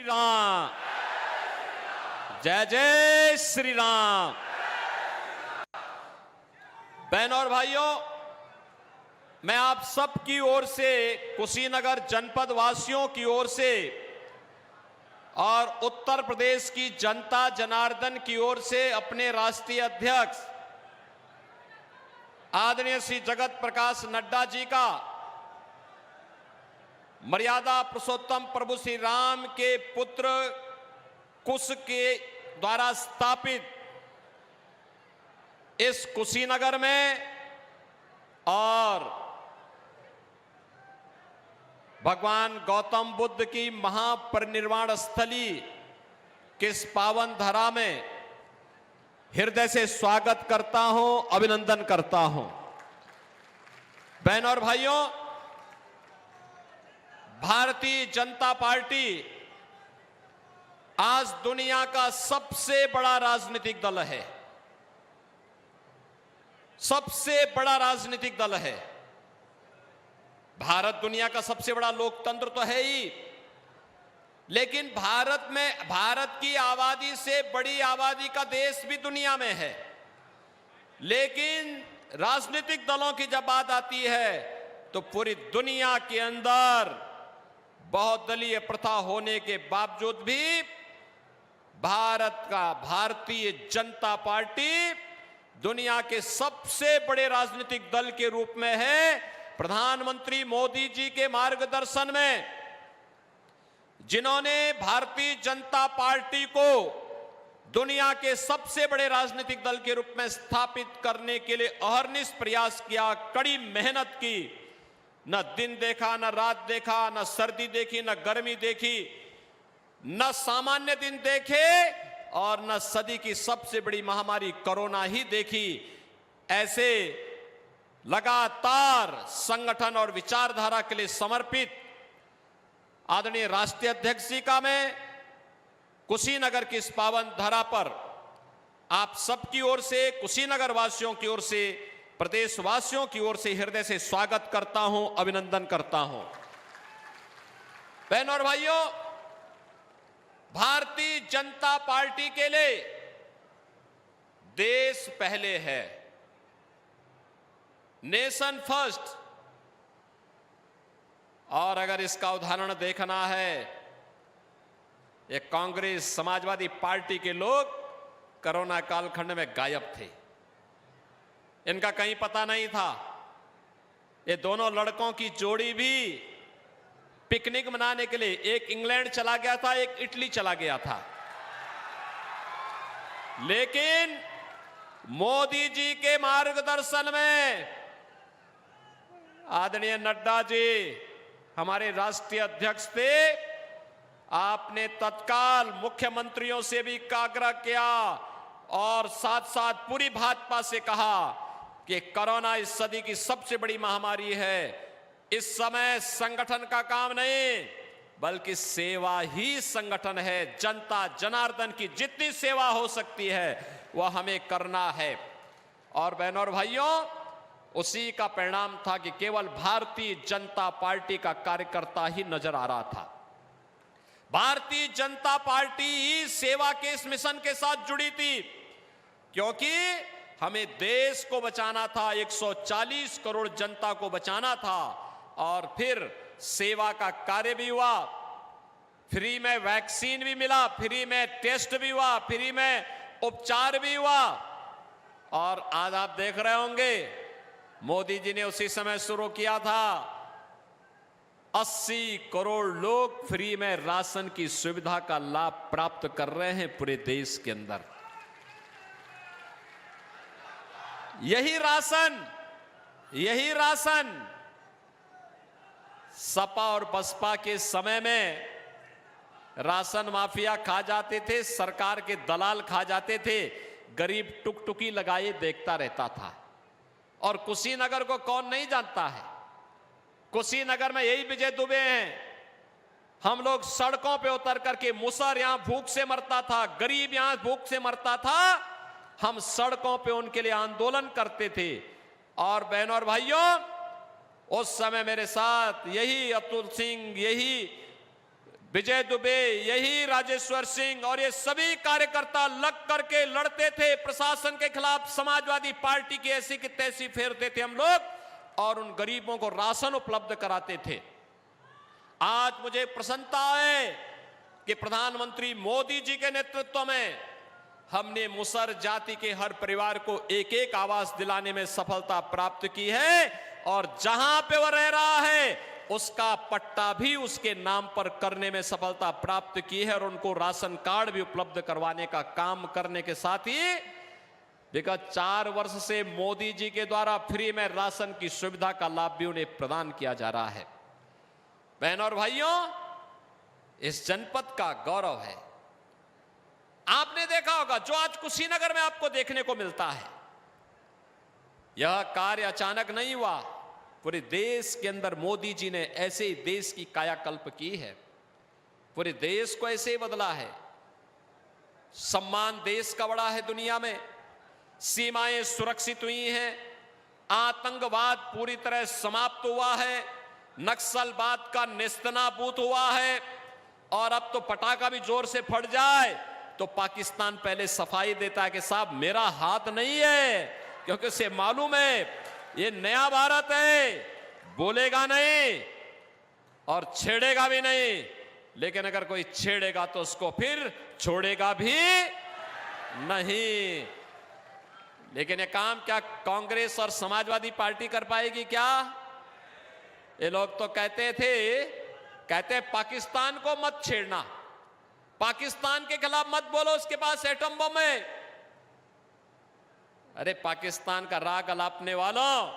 श्री राम, जय जय श्री राम। बहनों और भाइयों, मैं आप सब की ओर से, कुशीनगर जनपद वासियों की ओर से और उत्तर प्रदेश की जनता जनार्दन की ओर से अपने राष्ट्रीय अध्यक्ष आदरणीय श्री जगत प्रकाश नड्डा जी का मर्यादा पुरुषोत्तम प्रभु श्री राम के पुत्र कुश के द्वारा स्थापित इस कुशीनगर में और भगवान गौतम बुद्ध की महापरिनिर्वाण स्थली के इस पावन धरा में हृदय से स्वागत करता हूं, अभिनंदन करता हूं। बहनों और भाइयों, भारतीय जनता पार्टी आज दुनिया का सबसे बड़ा राजनीतिक दल है, सबसे बड़ा राजनीतिक दल है। भारत दुनिया का सबसे बड़ा लोकतंत्र तो है ही, लेकिन भारत की आबादी से बड़ी आबादी का देश भी दुनिया में है। लेकिन राजनीतिक दलों की जब बात आती है तो पूरी दुनिया के अंदर बहुदलीय प्रथा होने के बावजूद भी भारत का भारतीय जनता पार्टी दुनिया के सबसे बड़े राजनीतिक दल के रूप में है। प्रधानमंत्री मोदी जी के मार्गदर्शन में, जिन्होंने भारतीय जनता पार्टी को दुनिया के सबसे बड़े राजनीतिक दल के रूप में स्थापित करने के लिए अहर्निश प्रयास किया, कड़ी मेहनत की, न दिन देखा, न रात देखा, न सर्दी देखी, न गर्मी देखी, न सामान्य दिन देखे और न सदी की सबसे बड़ी महामारी कोरोना ही देखी। ऐसे लगातार संगठन और विचारधारा के लिए समर्पित आदरणीय राष्ट्रीय अध्यक्ष जी का मैं कुशीनगर की इस पावन धरा पर आप सबकी ओर से, कुशीनगर वासियों की ओर से, प्रदेशवासियों की ओर से हृदय से स्वागत करता हूं, अभिनंदन करता हूं। बहनों और भाइयों, भारतीय जनता पार्टी के लिए देश पहले है, नेशन फर्स्ट। और अगर इसका उदाहरण देखना है, ये कांग्रेस समाजवादी पार्टी के लोग कोरोना कालखंड में गायब थे, इनका कहीं पता नहीं था। ये दोनों लड़कों की जोड़ी भी पिकनिक मनाने के लिए एक इंग्लैंड चला गया था, एक इटली चला गया था। लेकिन मोदी जी के मार्गदर्शन में आदरणीय नड्डा जी हमारे राष्ट्रीय अध्यक्ष थे, आपने तत्काल मुख्यमंत्रियों से भी आग्रह किया और साथ साथ पूरी भाजपा से कहा कि कोरोना इस सदी की सबसे बड़ी महामारी है। इस समय संगठन का काम नहीं बल्कि सेवा ही संगठन है। जनता जनार्दन की जितनी सेवा हो सकती है वह हमें करना है। और बहनों और भाइयों, उसी का परिणाम था कि केवल भारतीय जनता पार्टी का कार्यकर्ता ही नजर आ रहा था। भारतीय जनता पार्टी ही सेवा के इस मिशन के साथ जुड़ी थी, क्योंकि हमें देश को बचाना था, 140 करोड़ जनता को बचाना था। और फिर सेवा का कार्य भी हुआ, फ्री में वैक्सीन भी मिला, फ्री में टेस्ट भी हुआ, फ्री में उपचार भी हुआ। और आज आप देख रहे होंगे, मोदी जी ने उसी समय शुरू किया था, 80 करोड़ लोग फ्री में राशन की सुविधा का लाभ प्राप्त कर रहे हैं पूरे देश के अंदर। यही राशन सपा और बसपा के समय में राशन माफिया खा जाते थे, सरकार के दलाल खा जाते थे, गरीब टुकटुकी लगाए देखता रहता था। और कुशीनगर को कौन नहीं जानता है, कुशीनगर में यही विजय दुबे हैं। हम लोग सड़कों पे उतर करके, मुसहर यहां भूख से मरता था, गरीब यहां भूख से मरता था, हम सड़कों पे उनके लिए आंदोलन करते थे। और बहनों और भाइयों, उस समय मेरे साथ यही अतुल सिंह, यही विजय दुबे, यही राजेश्वर सिंह और ये सभी कार्यकर्ता लग करके लड़ते थे प्रशासन के खिलाफ। समाजवादी पार्टी की ऐसी की तैसी फेरते थे हम लोग और उन गरीबों को राशन उपलब्ध कराते थे। आज मुझे प्रसन्नता है कि प्रधानमंत्री मोदी जी के नेतृत्व में हमने मुसहर जाति के हर परिवार को एक एक आवास दिलाने में सफलता प्राप्त की है और जहां पे वह रह रहा है उसका पट्टा भी उसके नाम पर करने में सफलता प्राप्त की है और उनको राशन कार्ड भी उपलब्ध करवाने का काम करने के साथ ही विगत 4 वर्ष से मोदी जी के द्वारा फ्री में राशन की सुविधा का लाभ भी उन्हें प्रदान किया जा रहा है। बहनों और भाइयों, इस जनपद का गौरव है। आपने देखा होगा जो आज कुशीनगर में आपको देखने को मिलता है, यह कार्य अचानक नहीं हुआ। पूरे देश के अंदर मोदी जी ने ऐसे ही देश की कायाकल्प की है, पूरे देश को ऐसे ही बदला है। सम्मान देश का बड़ा है दुनिया में, सीमाएं सुरक्षित हुई हैं, आतंकवाद पूरी तरह समाप्त हुआ है, नक्सलवाद का नेस्तनाबूद हुआ है और अब तो पटाखा भी जोर से फट जाए तो पाकिस्तान पहले सफाई देता है कि साहब मेरा हाथ नहीं है, क्योंकि उसे मालूम है ये नया भारत है, बोलेगा नहीं और छेड़ेगा भी नहीं, लेकिन अगर कोई छेड़ेगा तो उसको फिर छोड़ेगा भी नहीं। लेकिन ये काम क्या कांग्रेस और समाजवादी पार्टी कर पाएगी क्या? ये लोग तो कहते पाकिस्तान को मत छेड़ना, पाकिस्तान के खिलाफ मत बोलो, उसके पास एटम बम है। अरे पाकिस्तान का राग अलापने वालों,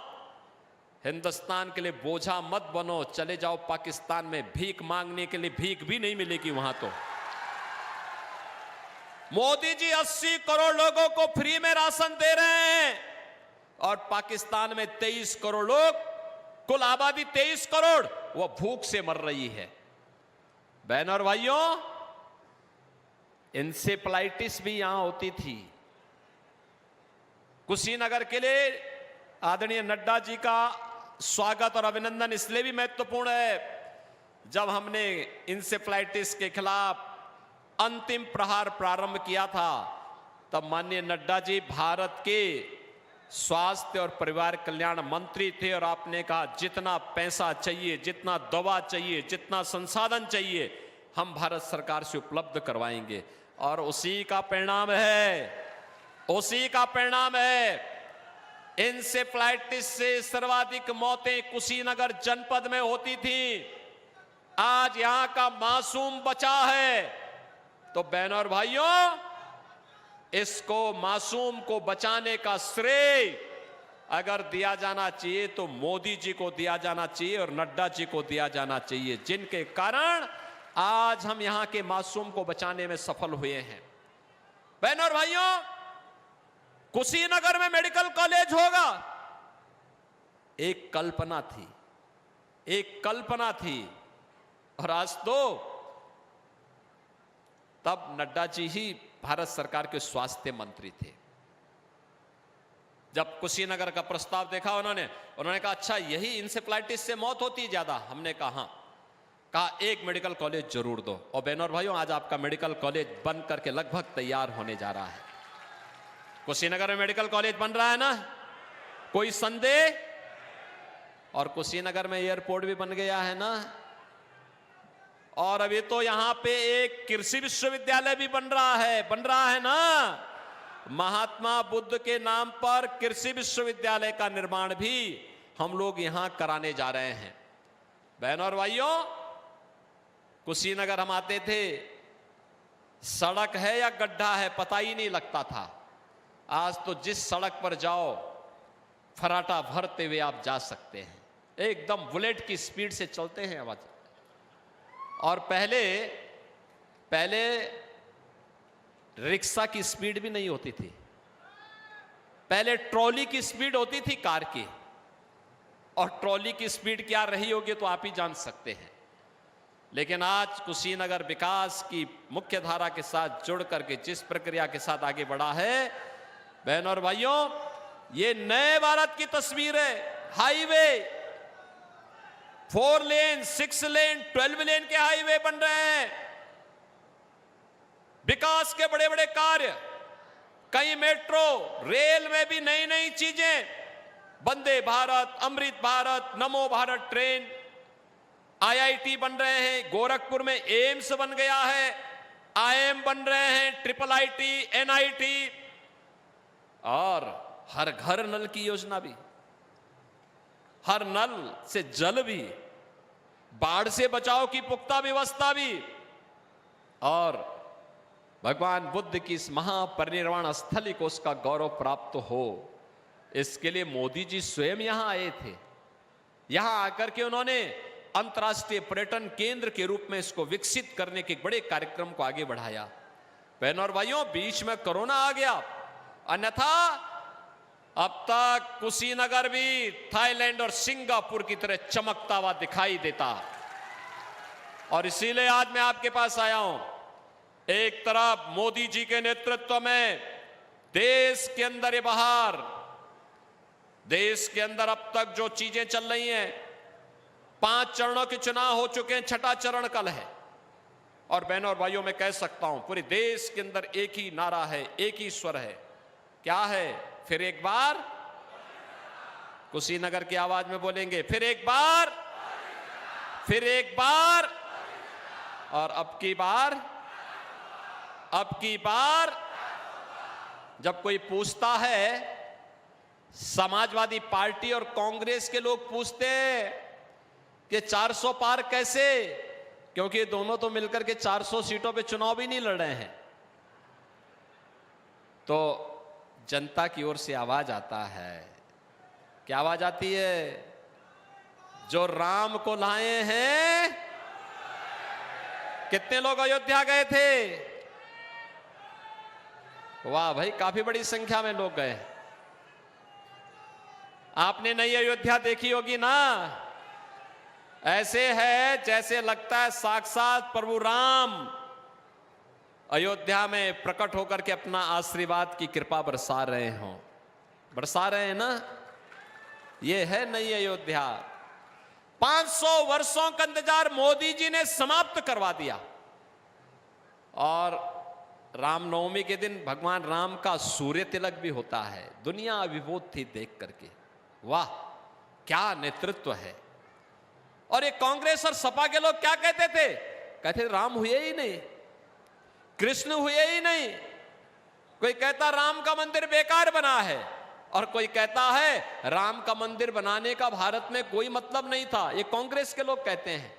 हिंदुस्तान के लिए बोझा मत बनो, चले जाओ पाकिस्तान में भीख मांगने के लिए, भीख भी नहीं मिलेगी वहां तो। मोदी जी 80 करोड़ लोगों को फ्री में राशन दे रहे हैं और पाकिस्तान में 23 करोड़ लोग, कुल आबादी 23 करोड़, वो भूख से मर रही है। बहनों और भाइयों, इंसेफ्लाइटिस भी यहां होती थी। कुशीनगर के लिए आदरणीय नड्डा जी का स्वागत और अभिनंदन इसलिए भी महत्वपूर्ण है, जब हमने इंसेफ्लाइटिस के खिलाफ अंतिम प्रहार प्रारंभ किया था तब माननीय नड्डा जी भारत के स्वास्थ्य और परिवार कल्याण मंत्री थे और आपने कहा जितना पैसा चाहिए, जितना दवा चाहिए, जितना संसाधन चाहिए हम भारत सरकार से उपलब्ध करवाएंगे। और उसी का परिणाम है इंसेफ्लाइटिस से सर्वाधिक मौतें कुशीनगर जनपद में होती थी। आज यहां का मासूम बचा है। तो बहनों और भाइयों, इसको मासूम को बचाने का श्रेय अगर दिया जाना चाहिए तो मोदी जी को दिया जाना चाहिए और नड्डा जी को दिया जाना चाहिए, जिनके कारण आज हम यहां के मासूम को बचाने में सफल हुए हैं। बहनों और भाइयों, कुशीनगर में मेडिकल कॉलेज होगा, एक कल्पना थी और आज तो तब नड्डा जी ही भारत सरकार के स्वास्थ्य मंत्री थे। जब कुशीनगर का प्रस्ताव देखा उन्होंने कहा अच्छा यही इंसेफ्लाइटिस से मौत होती है ज्यादा। हमने कहा एक मेडिकल कॉलेज जरूर दो। और बहनों और भाइयों, आज आपका मेडिकल कॉलेज बन करके लगभग तैयार होने जा रहा है। कुशीनगर में मेडिकल कॉलेज बन रहा है ना, कोई संदेह? और कुशीनगर में एयरपोर्ट भी बन गया है ना, और अभी तो यहां पे एक कृषि विश्वविद्यालय भी बन रहा है ना। महात्मा बुद्ध के नाम पर कृषि विश्वविद्यालय का निर्माण भी हम लोग यहां कराने जा रहे हैं। बहनों और भाइयों, कुशीनगर हम आते थे, सड़क है या गड्ढा है पता ही नहीं लगता था। आज तो जिस सड़क पर जाओ फराटा भरते हुए आप जा सकते हैं, एकदम बुलेट की स्पीड से चलते हैं आवाज। और पहले रिक्शा की स्पीड भी नहीं होती थी, पहले ट्रॉली की स्पीड होती थी कार की, और ट्रॉली की स्पीड क्या रही होगी तो आप ही जान सकते हैं। लेकिन आज कुशीनगर विकास की मुख्य धारा के साथ जुड़ करके जिस प्रक्रिया के साथ आगे बढ़ा है, बहनों और भाइयों, ये नए भारत की तस्वीर है। हाईवे, 4 लेन, 6 लेन, 12 लेन के हाईवे बन रहे हैं। विकास के बड़े बड़े कार्य, कई मेट्रो, रेल में भी नई नई चीजें, वंदे भारत, अमृत भारत, नमो भारत ट्रेन, IIT बन रहे हैं, गोरखपुर में एम्स बन गया है, IIM बन रहे हैं, IIIT, NIT, और हर घर नल की योजना भी, हर नल से जल भी, बाढ़ से बचाव की पुख्ता व्यवस्था भी, और भगवान बुद्ध की इस महापरिनिर्वाण स्थली को उसका गौरव प्राप्त हो, इसके लिए मोदी जी स्वयं यहां आए थे। यहां आकर के उन्होंने अंतर्राष्ट्रीय पर्यटन केंद्र के रूप में इसको विकसित करने के बड़े कार्यक्रम को आगे बढ़ाया। बहनों और भाइयों, बीच में कोरोना आ गया, अन्यथा अब तक कुशीनगर भी थाईलैंड और सिंगापुर की तरह चमकता हुआ दिखाई देता। और इसीलिए आज मैं आपके पास आया हूं। एक तरफ मोदी जी के नेतृत्व में देश के अंदर, ये बाहर, देश के अंदर अब तक जो चीजें चल रही हैं, 5 चरणों के चुनाव हो चुके हैं, 6ठा चरण कल है। और बहनों और भाइयों, मैं कह सकता हूं पूरे देश के अंदर एक ही नारा है, एक ही स्वर है। क्या है? फिर एक बार, कुशीनगर की आवाज में बोलेंगे, फिर एक बार, फिर एक बार, और अब की बार, अब की बार। जब कोई पूछता है, समाजवादी पार्टी और कांग्रेस के लोग पूछते हैं कि 400 पार कैसे, क्योंकि ये दोनों तो मिलकर के 400 सीटों पे चुनाव भी नहीं लड़ रहे हैं। तो जनता की ओर से आवाज आता है। क्या आवाज आती है? जो राम को लाए हैं। कितने लोग अयोध्या गए थे? वाह भाई, काफी बड़ी संख्या में लोग गए। आपने नई अयोध्या देखी होगी ना? ऐसे है जैसे लगता है साक्षात प्रभु राम अयोध्या में प्रकट होकर के अपना आशीर्वाद की कृपा बरसा रहे हों। बरसा रहे हैं ना? ये है नई अयोध्या। 500 वर्षों का इंतजार मोदी जी ने समाप्त करवा दिया। और रामनवमी के दिन भगवान राम का सूर्य तिलक भी होता है। दुनिया अभिभूत थी देख करके। वाह, क्या नेतृत्व है। और ये कांग्रेस और सपा के लोग क्या कहते थे? कहते राम हुए ही नहीं, कृष्ण हुए ही नहीं। कोई कहता राम का मंदिर बेकार बना है, और कोई कहता है राम का मंदिर बनाने का भारत में कोई मतलब नहीं था। ये कांग्रेस के लोग कहते हैं।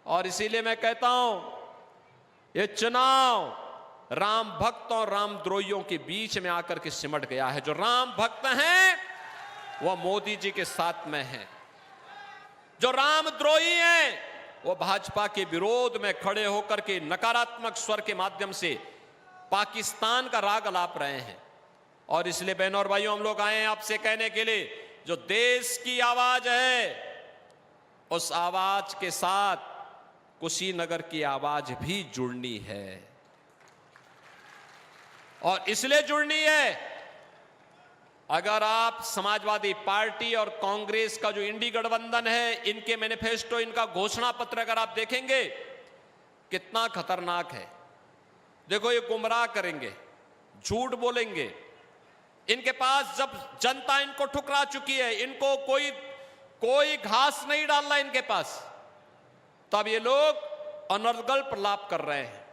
और इसीलिए मैं कहता हूं, ये चुनाव राम भक्तों और राम द्रोहियों के बीच में आकर के सिमट गया है। जो राम भक्त हैं वह मोदी जी के साथ में हैं, जो राम द्रोही हैं वो भाजपा के विरोध में खड़े होकर के नकारात्मक स्वर के माध्यम से पाकिस्तान का राग अलाप रहे हैं। और इसलिए बहनों और भाइयों, हम लोग आए हैं आपसे कहने के लिए, जो देश की आवाज है उस आवाज के साथ कुशीनगर की आवाज भी जुड़नी है। और इसलिए जुड़नी है, अगर आप समाजवादी पार्टी और कांग्रेस का जो इंडी गठबंधन है, इनके मैनिफेस्टो, इनका घोषणा पत्र अगर आप देखेंगे, कितना खतरनाक है। देखो, ये गुमराह करेंगे, झूठ बोलेंगे। इनके पास जब जनता इनको ठुकरा चुकी है, इनको कोई घास नहीं डाल रहा इनके पास, तब ये लोग अनर्गल प्रलाप कर रहे हैं,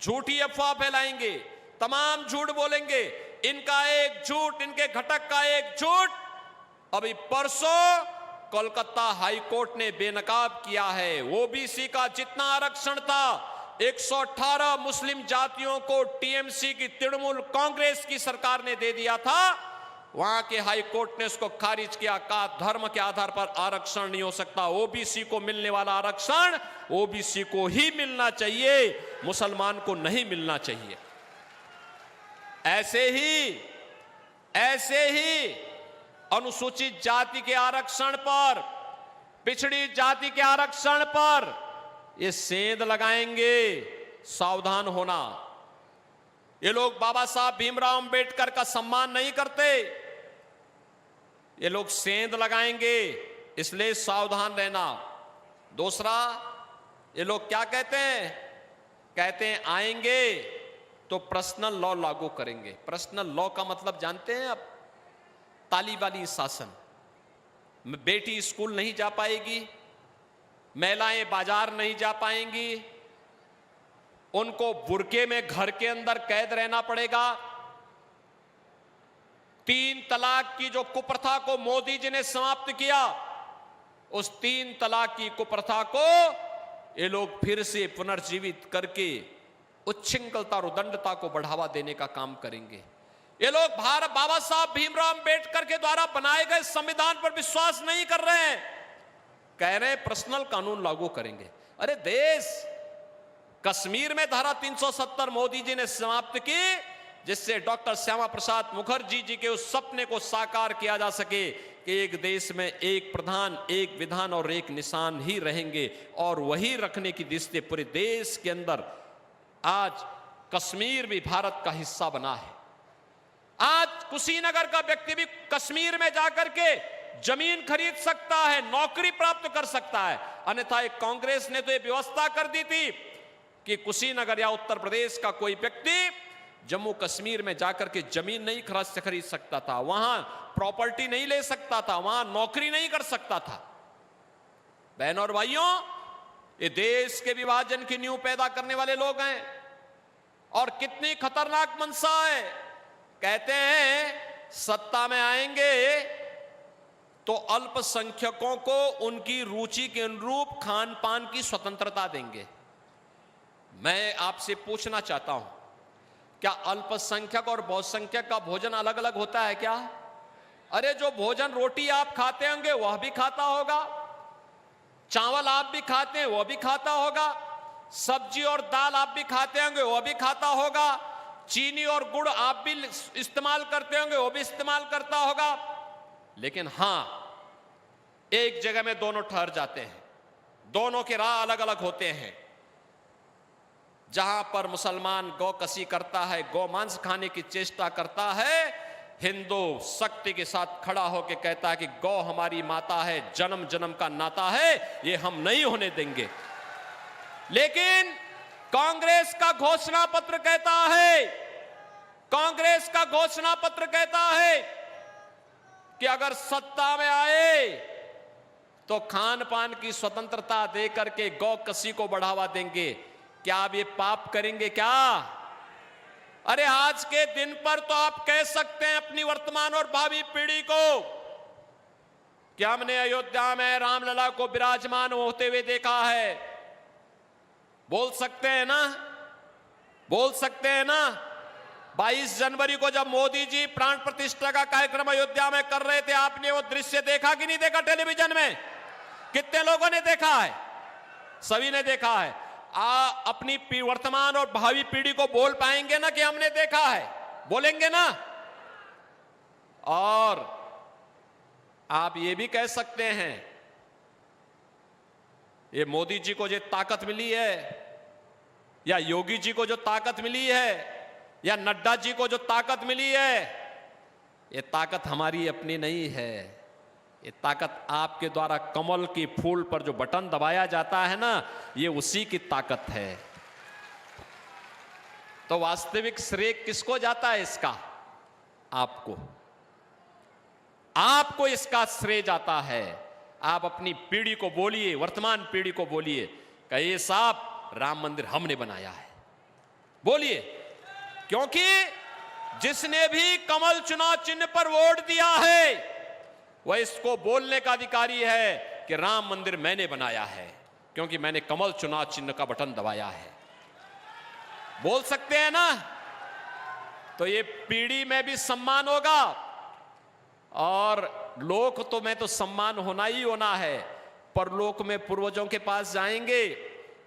झूठी अफवाह फैलाएंगे, तमाम झूठ बोलेंगे। इनका एक झूठ, इनके घटक का एक झूठ अभी परसों कोलकाता हाईकोर्ट ने बेनकाब किया है। ओबीसी का जितना आरक्षण था, 118 मुस्लिम जातियों को टीएमसी की तृणमूल कांग्रेस की सरकार ने दे दिया था। वहां के हाई कोर्ट ने उसको खारिज किया, कहा धर्म के आधार पर आरक्षण नहीं हो सकता। ओबीसी को मिलने वाला आरक्षण ओबीसी को ही मिलना चाहिए, मुसलमान को नहीं मिलना चाहिए। ऐसे ही अनुसूचित जाति के आरक्षण पर, पिछड़ी जाति के आरक्षण पर ये सेंध लगाएंगे, सावधान होना। ये लोग बाबा साहब भीमराव अंबेडकर का सम्मान नहीं करते, ये लोग सेंध लगाएंगे, इसलिए सावधान रहना। दूसरा, ये लोग क्या कहते हैं? कहते हैं आएंगे तो पर्सनल लॉ लागू करेंगे। पर्सनल लॉ का मतलब जानते हैं आप? ताली वाली शासन। बेटी स्कूल नहीं जा पाएगी, महिलाएं बाजार नहीं जा पाएंगी, उनको बुर्के में घर के अंदर कैद रहना पड़ेगा। 3 तलाक की जो कुप्रथा को मोदी जी ने समाप्त किया, उस 3 तलाक की कुप्रथा को ये लोग फिर से पुनर्जीवित करके उच्छृंखलता और उदंडता को बढ़ावा देने का काम करेंगे। ये लोग भारत बाबा साहब भीमराव अंबेडकर के द्वारा बनाए गए संविधान पर विश्वास नहीं कर रहे हैं, कह रहे हैं पर्सनल कानून लागू करेंगे। अरे देश, कश्मीर में धारा 370 मोदी जी ने समाप्त की, जिससे डॉक्टर श्यामा प्रसाद मुखर्जी जी के उस सपने को साकार किया जा सके कि एक देश में एक प्रधान, एक विधान और एक निशान ही रहेंगे, और वही रखने की दृष्टि से पूरे देश के अंदर आज कश्मीर भी भारत का हिस्सा बना है। आज कुशीनगर का व्यक्ति भी कश्मीर में जाकर के जमीन खरीद सकता है, नौकरी प्राप्त कर सकता है। अन्यथा कांग्रेस ने तो यह व्यवस्था कर दी थी कि कुशीनगर या उत्तर प्रदेश का कोई व्यक्ति जम्मू कश्मीर में जाकर के जमीन नहीं खरीद सकता था, वहां प्रॉपर्टी नहीं ले सकता था, वहां नौकरी नहीं कर सकता था। बहनों और भाइयों, ये देश के विभाजन की नींव पैदा करने वाले लोग हैं, और कितनी खतरनाक मंशा है। कहते हैं सत्ता में आएंगे तो अल्पसंख्यकों को उनकी रुचि के अनुरूप खान पान की स्वतंत्रता देंगे। मैं आपसे पूछना चाहता हूं, क्या अल्पसंख्यक और बहुसंख्यक का भोजन अलग अलग होता है क्या? अरे जो भोजन रोटी आप खाते होंगे वह भी खाता होगा, चावल आप भी खाते हैं वह भी खाता होगा, सब्जी और दाल आप भी खाते होंगे वह भी खाता होगा, चीनी और गुड़ आप भी इस्तेमाल करते होंगे वो भी इस्तेमाल करता होगा। लेकिन हां, एक जगह में दोनों ठहर जाते हैं, दोनों के राह अलग अलग होते हैं। जहां पर मुसलमान गौ कसी करता है, गौ मांस खाने की चेष्टा करता है, हिंदू शक्ति के साथ खड़ा होकर कहता है कि गौ हमारी माता है, जन्म जन्म का नाता है, ये हम नहीं होने देंगे। लेकिन कांग्रेस का घोषणा पत्र कहता है, कांग्रेस का घोषणा पत्र कहता है कि अगर सत्ता में आए तो खान पान की स्वतंत्रता देकर के गौ कसी को बढ़ावा देंगे। क्या आप ये पाप करेंगे क्या? अरे आज के दिन पर तो आप कह सकते हैं अपनी वर्तमान और भावी पीढ़ी को कि हमने अयोध्या में रामलला को विराजमान होते हुए देखा है। बोल सकते हैं ना? बोल सकते हैं ना? 22 जनवरी को जब मोदी जी प्राण प्रतिष्ठा का कार्यक्रम अयोध्या में कर रहे थे, आपने वो दृश्य देखा कि नहीं देखा? टेलीविजन में कितने लोगों ने देखा है? सभी ने देखा है। अपनी वर्तमान और भावी पीढ़ी को बोल पाएंगे ना कि हमने देखा है? बोलेंगे ना? और आप ये भी कह सकते हैं, ये मोदी जी को जो ताकत मिली है, या योगी जी को जो ताकत मिली है, या नड्डा जी को जो ताकत मिली है, ये ताकत हमारी अपनी नहीं है। ये ताकत आपके द्वारा कमल के फूल पर जो बटन दबाया जाता है ना, ये उसी की ताकत है। तो वास्तविक श्रेय किसको जाता है इसका? आपको, आपको इसका श्रेय जाता है। आप अपनी पीढ़ी को बोलिए, वर्तमान पीढ़ी को बोलिए, कहिए साहब राम मंदिर हमने बनाया है, बोलिए। क्योंकि जिसने भी कमल चुनाव चिन्ह पर वोट दिया है वह इसको बोलने का अधिकारी है कि राम मंदिर मैंने बनाया है, क्योंकि मैंने कमल चुनाव चिन्ह का बटन दबाया है। बोल सकते हैं ना? तो ये पीढ़ी में भी सम्मान होगा, और लोक तो में तो सम्मान होना ही होना है। परलोक में पूर्वजों के पास जाएंगे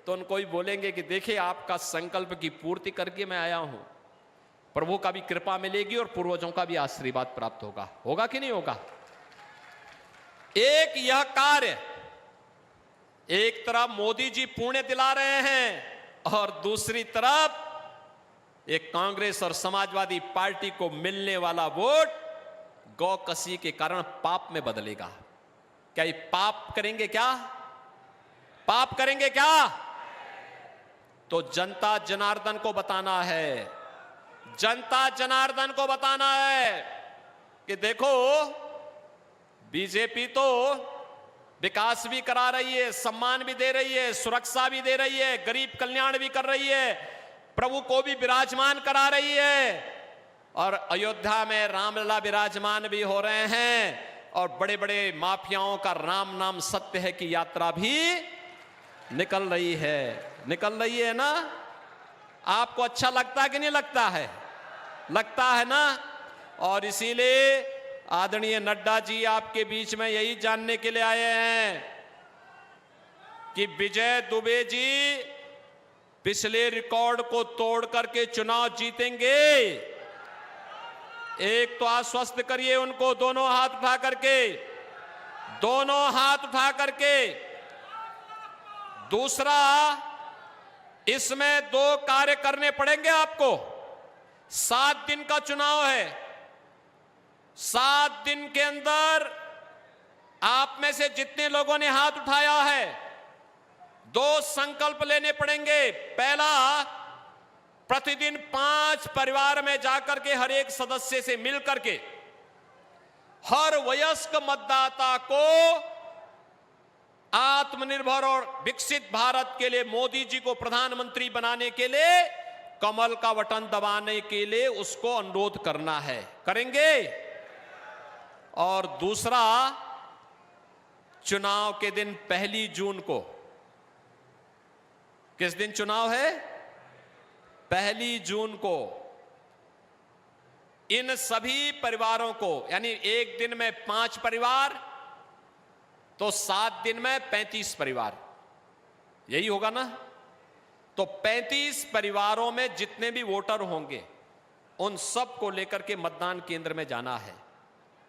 तो उनको ही बोलेंगे कि देखिए आपका संकल्प की पूर्ति करके मैं आया हूं। प्रभु का भी कृपा मिलेगी और पूर्वजों का भी आशीर्वाद प्राप्त होगा। होगा कि नहीं होगा? एक यह कार्य, एक तरफ मोदी जी पुण्य दिला रहे हैं और दूसरी तरफ एक कांग्रेस और समाजवादी पार्टी को मिलने वाला वोट गौ कसी के कारण पाप में बदलेगा। क्या ये पाप करेंगे क्या? पाप करेंगे क्या? तो जनता जनार्दन को बताना है, जनता जनार्दन को बताना है कि देखो बीजेपी तो विकास भी करा रही है, सम्मान भी दे रही है, सुरक्षा भी दे रही है, गरीब कल्याण भी कर रही है, प्रभु को भी विराजमान करा रही है, और अयोध्या में रामलला विराजमान भी हो रहे हैं, और बड़े बड़े माफियाओं का राम नाम सत्य है की यात्रा भी निकल रही है ना? आपको अच्छा लगता है कि नहीं लगता है? लगता है ना? और इसीलिए आदरणीय नड्डा जी आपके बीच में यही जानने के लिए आए हैं कि विजय दुबे जी पिछले रिकॉर्ड को तोड़ करके चुनाव जीतेंगे। एक तो आश्वस्त करिए उनको, दोनों हाथ उठा करके, दोनों हाथ उठा करके। दूसरा, इसमें 2 कार्य करने पड़ेंगे आपको। 7 दिन का चुनाव है, 7 दिन के अंदर आप में से जितने लोगों ने हाथ उठाया है 2 संकल्प लेने पड़ेंगे। पहला, प्रतिदिन 5 परिवार में जाकर के हर एक सदस्य से मिल करके हर वयस्क मतदाता को आत्मनिर्भर और विकसित भारत के लिए, मोदी जी को प्रधानमंत्री बनाने के लिए, कमल का बटन दबाने के लिए उसको अनुरोध करना है। करेंगे? और दूसरा, चुनाव के दिन 1 जून को, किस दिन चुनाव है? 1 जून को इन सभी परिवारों को, यानी एक दिन में 5 परिवार, तो 7 दिन में 35 परिवार, यही होगा ना? तो 35 परिवारों में जितने भी वोटर होंगे उन सब को लेकर के मतदान केंद्र में जाना है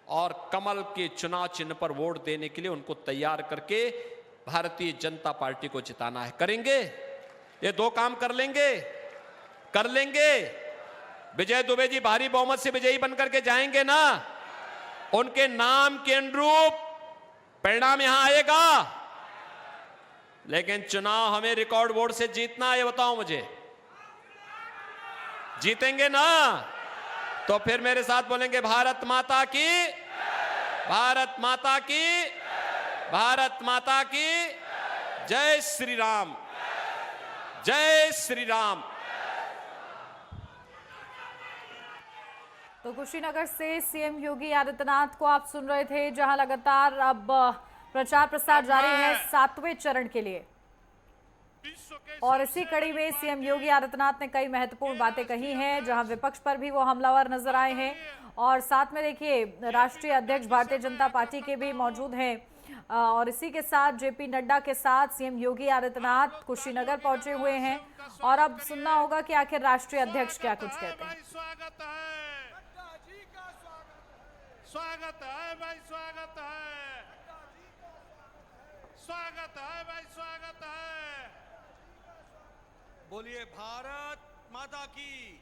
और कमल के चुनाव चिन्ह पर वोट देने के लिए उनको तैयार करके भारतीय जनता पार्टी को जिताना है। करेंगे? ये 2 काम कर लेंगे? कर लेंगे? विजय दुबे जी भारी बहुमत से विजयी बनकर के जाएंगे ना? उनके नाम के अनुरूप परिणाम यहां आएगा। लेकिन चुनाव हमें रिकॉर्ड वोट से जीतना है, ये बताओ मुझे। जीतेंगे ना? तो फिर मेरे साथ बोलेंगे भारत माता की, भारत माता की, भारत माता की जय श्री राम, जय श्री राम। तो कुशीनगर से सीएम योगी आदित्यनाथ को आप सुन रहे थे, जहां लगातार अब प्रचार प्रसार जारी है 7वें चरण के लिए। और इसी कड़ी में सीएम योगी आदित्यनाथ ने कई महत्वपूर्ण बातें कही हैं, जहां विपक्ष पर भी वो हमलावर नजर आए हैं। और साथ में देखिए, राष्ट्रीय अध्यक्ष भारतीय जनता पार्टी के भी मौजूद हैं। और इसी के साथ जेपी नड्डा के साथ सीएम योगी आदित्यनाथ कुशीनगर पहुंचे हुए हैं। और अब सुनना होगा कि आखिर राष्ट्रीय अध्यक्ष क्या कुछ कहते हैं। स्वागत है भाई, स्वागत है, स्वागत है भाई, स्वागत है। बोलिए भारत माता की।